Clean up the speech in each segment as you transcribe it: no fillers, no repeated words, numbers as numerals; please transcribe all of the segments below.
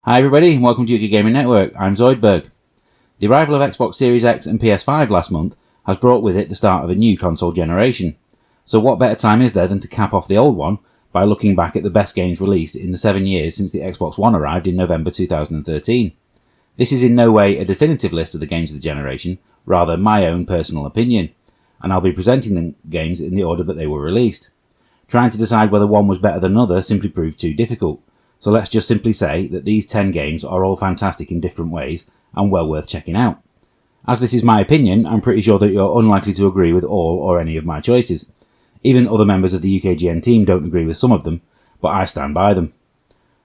Hi everybody and welcome to UKGN Network, I'm Zoidberg. The arrival of Xbox Series X and PS5 last month has brought with it the start of a new console generation. So what better time is there than to cap off the old one by looking back at the best games released in the 7 years since the Xbox One arrived in November 2013. This is in no way a definitive list of the games of the generation, rather my own personal opinion, and I'll be presenting the games in the order that they were released. Trying to decide whether one was better than another simply proved too difficult. So let's just simply say that these 10 games are all fantastic in different ways and well worth checking out. As this is my opinion, I'm pretty sure that you're unlikely to agree with all or any of my choices. Even other members of the UKGN team don't agree with some of them, but I stand by them.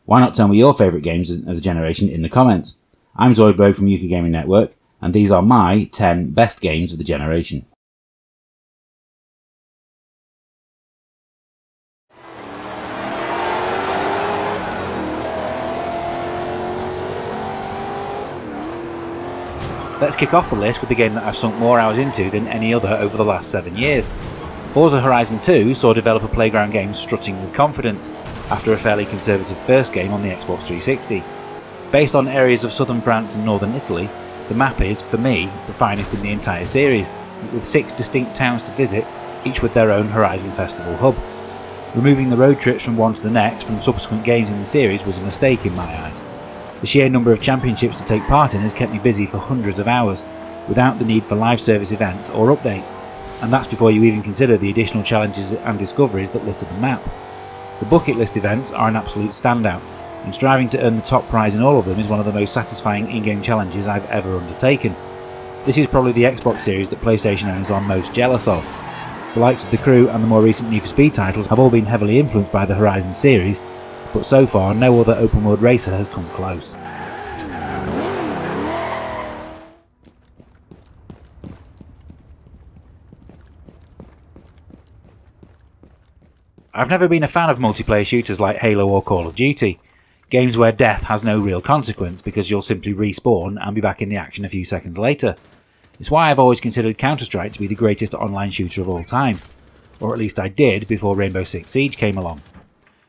Why not tell me your favourite games of the generation in the comments? I'm Zoidberg from UKGN Network, and these are my 10 best games of the generation. Let's kick off the list with the game that I've sunk more hours into than any other over the last 7 years. Forza Horizon 2 saw developer Playground Games strutting with confidence after a fairly conservative first game on the Xbox 360. Based on areas of southern France and northern Italy, the map is, for me, the finest in the entire series, with 6 distinct towns to visit, each with their own Horizon Festival hub. Removing the road trips from one to the next from subsequent games in the series was a mistake in my eyes. The sheer number of championships to take part in has kept me busy for hundreds of hours, without the need for live service events or updates, and that's before you even consider the additional challenges and discoveries that litter the map. The bucket list events are an absolute standout, and striving to earn the top prize in all of them is one of the most satisfying in-game challenges I've ever undertaken. This is probably the Xbox series that PlayStation owners are most jealous of. The likes of The Crew and the more recent Need for Speed titles have all been heavily influenced by the Horizon series, but so far no other open world racer has come close. I've never been a fan of multiplayer shooters like Halo or Call of Duty, games where death has no real consequence because you'll simply respawn and be back in the action a few seconds later. It's why I've always considered CounterStrike to be the greatest online shooter of all time, or at least I did before Rainbow Six Siege came along.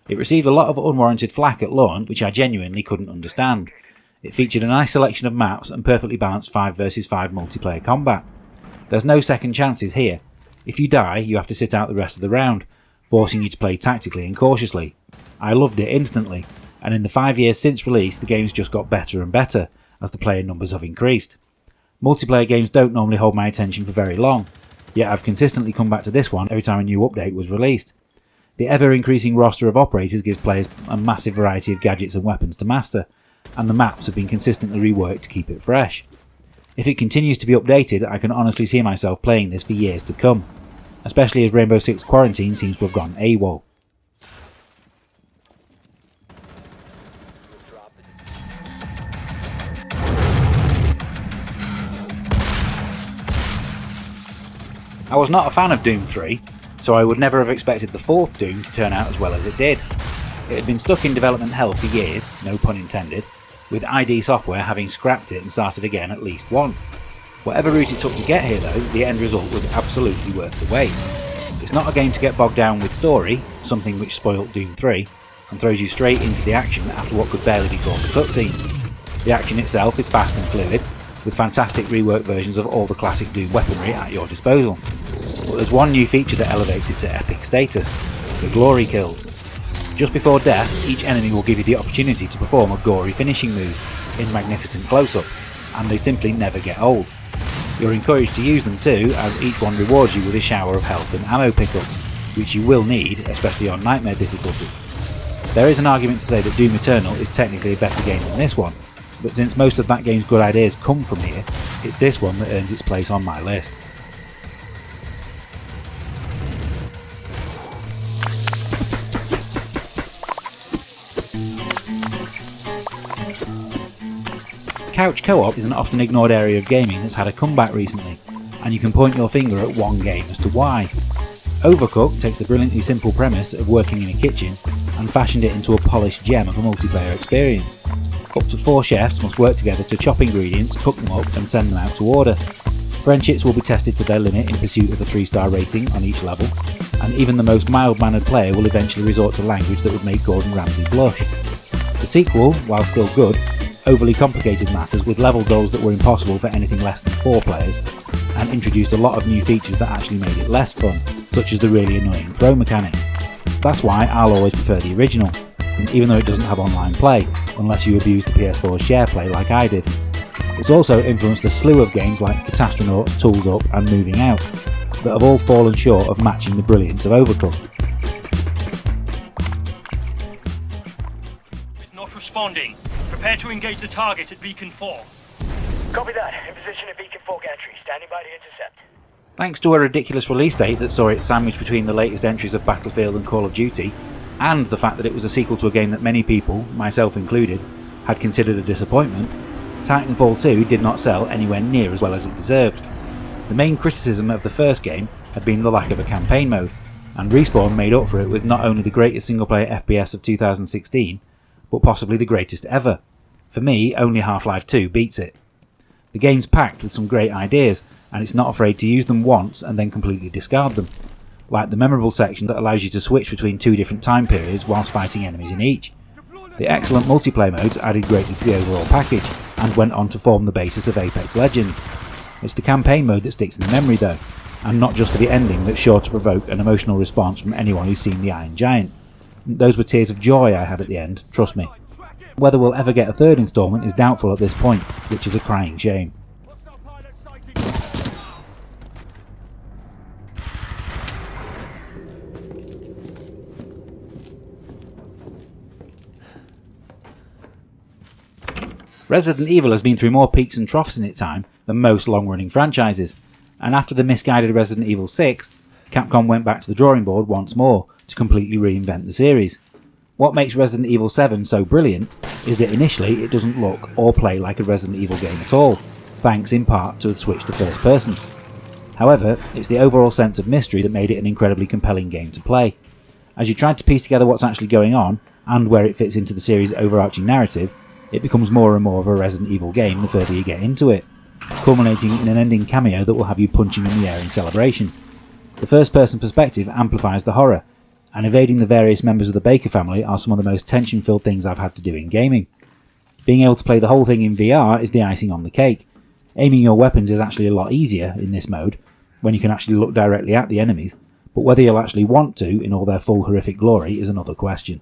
It received a lot of unwarranted flack at launch, which I genuinely couldn't understand. It featured a nice selection of maps and perfectly balanced 5 vs 5 multiplayer combat. There's no second chances here. If you die, you have to sit out the rest of the round, forcing you to play tactically and cautiously. I loved it instantly, and in the 5 years since release the game's just got better and better as the player numbers have increased. Multiplayer games don't normally hold my attention for very long, yet I've consistently come back to this one every time a new update was released. The ever-increasing roster of operators gives players a massive variety of gadgets and weapons to master, and the maps have been consistently reworked to keep it fresh. If it continues to be updated, I can honestly see myself playing this for years to come, especially as Rainbow Six Quarantine seems to have gone AWOL. I was not a fan of Doom 3, so I would never have expected the fourth Doom to turn out as well as it did. It had been stuck in development hell for years, no pun intended, with ID Software having scrapped it and started again at least once. Whatever route it took to get here though, the end result was absolutely worth the wait. It's not a game to get bogged down with story, something which spoilt Doom 3, and throws you straight into the action after what could barely be called a cutscene. The action itself is fast and fluid, with fantastic reworked versions of all the classic Doom weaponry at your disposal. But there's one new feature that elevates it to epic status: the glory kills. Just before death, each enemy will give you the opportunity to perform a gory finishing move in magnificent close-up, and they simply never get old. You're encouraged to use them too, as each one rewards you with a shower of health and ammo pickup, which you will need, especially on Nightmare difficulty. There is an argument to say that Doom Eternal is technically a better game than this one, but since most of that game's good ideas come from here, it's this one that earns its place on my list. Couch co-op is an often ignored area of gaming that's had a comeback recently, and you can point your finger at one game as to why. Overcooked takes the brilliantly simple premise of working in a kitchen and fashioned it into a polished gem of a multiplayer experience. Up to 4 chefs must work together to chop ingredients, cook them up and send them out to order. Friendships will be tested to their limit in pursuit of a 3-star rating on each level, and even the most mild-mannered player will eventually resort to language that would make Gordon Ramsay blush. The sequel, while still good, overly complicated matters with level goals that were impossible for anything less than 4 players, and introduced a lot of new features that actually made it less fun, such as the really annoying throw mechanic. That's why I'll always prefer the original, even though it doesn't have online play, unless you abuse the PS4's share play like I did. It's also influenced a slew of games like Catastronauts, Tools Up and Moving Out, that have all fallen short of matching the brilliance of Overcooked. It's not responding. Prepare to engage the target at Beacon 4. Copy that. In position at Beacon 4 gantry. Standing by to intercept. Thanks to a ridiculous release date that saw it sandwiched between the latest entries of Battlefield and Call of Duty, and the fact that it was a sequel to a game that many people, myself included, had considered a disappointment, Titanfall 2 did not sell anywhere near as well as it deserved. The main criticism of the first game had been the lack of a campaign mode, and Respawn made up for it with not only the greatest single-player FPS of 2016, but possibly the greatest ever. For me, only Half-Life 2 beats it. The game's packed with some great ideas, and it's not afraid to use them once and then completely discard them, like the memorable section that allows you to switch between 2 different time periods whilst fighting enemies in each. The excellent multiplayer modes added greatly to the overall package, and went on to form the basis of Apex Legends. It's the campaign mode that sticks in the memory though, and not just for the ending that's sure to provoke an emotional response from anyone who's seen The Iron Giant. Those were tears of joy I had at the end, trust me. Whether we'll ever get a third instalment is doubtful at this point, which is a crying shame. Resident Evil has been through more peaks and troughs in its time than most long-running franchises, and after the misguided Resident Evil 6, Capcom went back to the drawing board once more to completely reinvent the series. What makes Resident Evil 7 so brilliant is that initially it doesn't look or play like a Resident Evil game at all, thanks in part to the switch to first person. However, it's the overall sense of mystery that made it an incredibly compelling game to play. As you try to piece together what's actually going on, and where it fits into the series' overarching narrative, it becomes more and more of a Resident Evil game the further you get into it, culminating in an ending cameo that will have you punching in the air in celebration. The first-person perspective amplifies the horror, and evading the various members of the Baker family are some of the most tension-filled things I've had to do in gaming. Being able to play the whole thing in VR is the icing on the cake. Aiming your weapons is actually a lot easier in this mode, when you can actually look directly at the enemies, but whether you'll actually want to in all their full horrific glory is another question.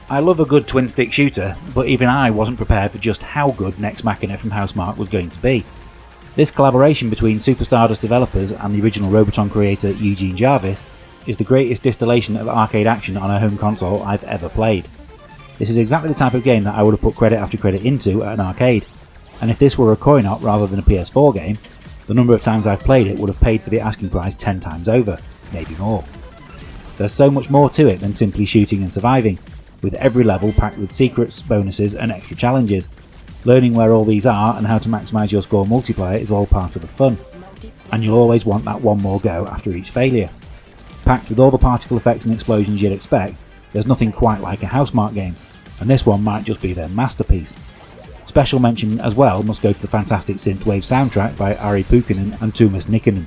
I love a good twin-stick shooter, but even I wasn't prepared for just how good Nex Machina from Housemarque was going to be. This collaboration between Super Stardust developers and the original Robotron creator Eugene Jarvis is the greatest distillation of arcade action on a home console I've ever played. This is exactly the type of game that I would have put credit after credit into at an arcade, and if this were a coin-op rather than a PS4 game, the number of times I've played it would have paid for the asking price 10 times over, maybe more. There's so much more to it than simply shooting and surviving, with every level packed with secrets, bonuses and extra challenges. Learning where all these are and how to maximise your score multiplayer is all part of the fun, and you'll always want that one more go after each failure. Packed with all the particle effects and explosions you'd expect, there's nothing quite like a Housemarque game, and this one might just be their masterpiece. Special mention as well must go to the fantastic synthwave soundtrack by Ari Pukkanen and Tuomas Nikkanen.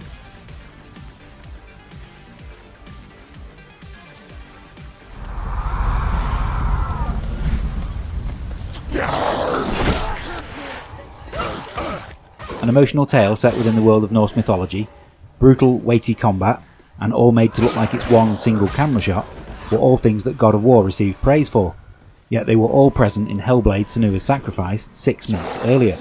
An emotional tale set within the world of Norse mythology, brutal, weighty combat, and all made to look like it's one single camera shot, were all things that God of War received praise for, yet they were all present in Hellblade: Senua's Sacrifice 6 months earlier.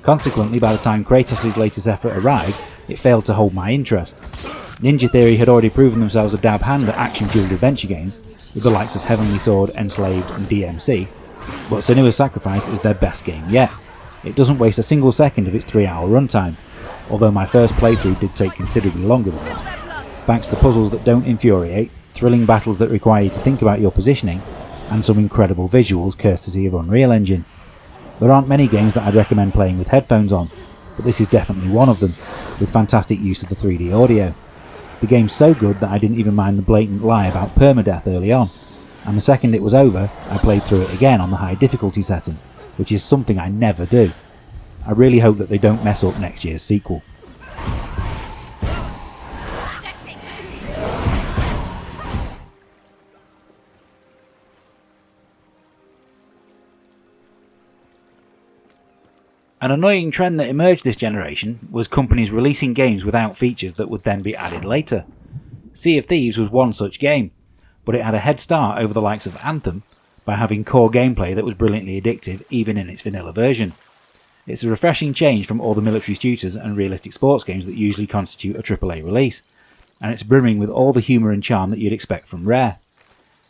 Consequently, by the time Kratos' latest effort arrived, it failed to hold my interest. Ninja Theory had already proven themselves a dab hand at action-fueled adventure games, with the likes of Heavenly Sword, Enslaved and DMC, but Senua's Sacrifice is their best game yet. It doesn't waste a single second of its 3-hour runtime, although my first playthrough did take considerably longer than that, thanks to puzzles that don't infuriate, thrilling battles that require you to think about your positioning, and some incredible visuals courtesy of Unreal Engine. There aren't many games that I'd recommend playing with headphones on, but this is definitely one of them, with fantastic use of the 3D audio. The game's so good that I didn't even mind the blatant lie about permadeath early on, and the second it was over, I played through it again on the high difficulty setting, which is something I never do. I really hope that they don't mess up next year's sequel. An annoying trend that emerged this generation was companies releasing games without features that would then be added later. Sea of Thieves was one such game, but it had a head start over the likes of Anthem by having core gameplay that was brilliantly addictive even in its vanilla version. It's a refreshing change from all the military shooters and realistic sports games that usually constitute a AAA release, and it's brimming with all the humour and charm that you'd expect from Rare.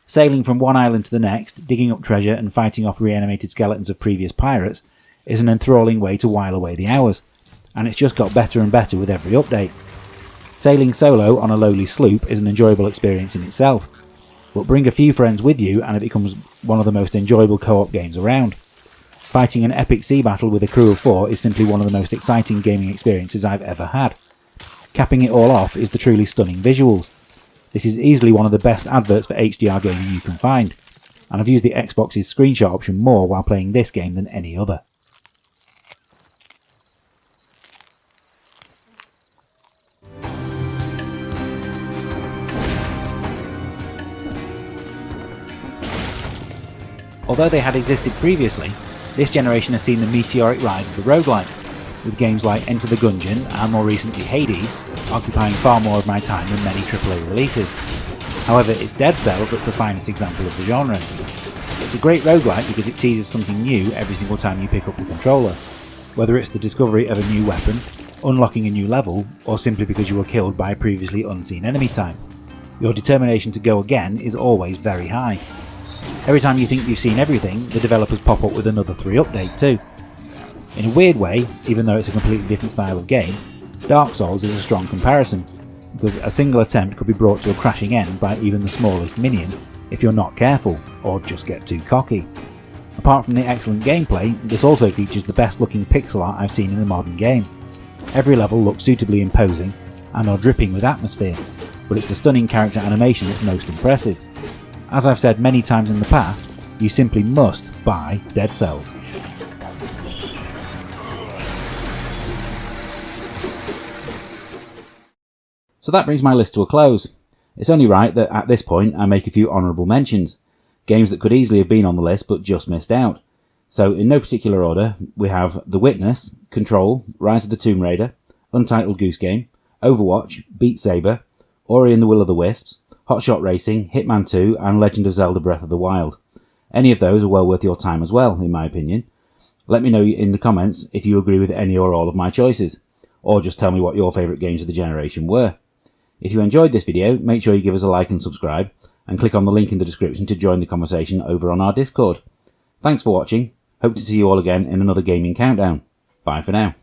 Sailing from one island to the next, digging up treasure and fighting off reanimated skeletons of previous pirates is an enthralling way to while away the hours, and it's just got better and better with every update. Sailing solo on a lowly sloop is an enjoyable experience in itself, but bring a few friends with you and it becomes one of the most enjoyable co-op games around. Fighting an epic sea battle with a crew of 4 is simply one of the most exciting gaming experiences I've ever had. Capping it all off is the truly stunning visuals. This is easily one of the best adverts for HDR gaming you can find, and I've used the Xbox's screenshot option more while playing this game than any other. Although they had existed previously, this generation has seen the meteoric rise of the roguelike, with games like Enter the Gungeon and more recently Hades occupying far more of my time than many AAA releases. However, it's Dead Cells that's the finest example of the genre. It's a great roguelike because it teases something new every single time you pick up the controller, whether it's the discovery of a new weapon, unlocking a new level, or simply because you were killed by a previously unseen enemy type. Your determination to go again is always very high. Every time you think you've seen everything, the developers pop up with another 3 update too. In a weird way, even though it's a completely different style of game, Dark Souls is a strong comparison, because a single attempt could be brought to a crashing end by even the smallest minion if you're not careful, or just get too cocky. Apart from the excellent gameplay, this also features the best looking pixel art I've seen in a modern game. Every level looks suitably imposing and are dripping with atmosphere, but it's the stunning character animation that's most impressive. As I've said many times in the past, you simply must buy Dead Cells. So that brings my list to a close. It's only right that at this point I make a few honourable mentions, games that could easily have been on the list but just missed out. So in no particular order, we have The Witness, Control, Rise of the Tomb Raider, Untitled Goose Game, Overwatch, Beat Saber, Ori and the Will of the Wisps, Hotshot Racing, Hitman 2 and Legend of Zelda Breath of the Wild. Any of those are well worth your time as well, in my opinion. Let me know in the comments if you agree with any or all of my choices, or just tell me what your favourite games of the generation were. If you enjoyed this video, make sure you give us a like and subscribe, and click on the link in the description to join the conversation over on our Discord. Thanks for watching, hope to see you all again in another gaming countdown. Bye for now.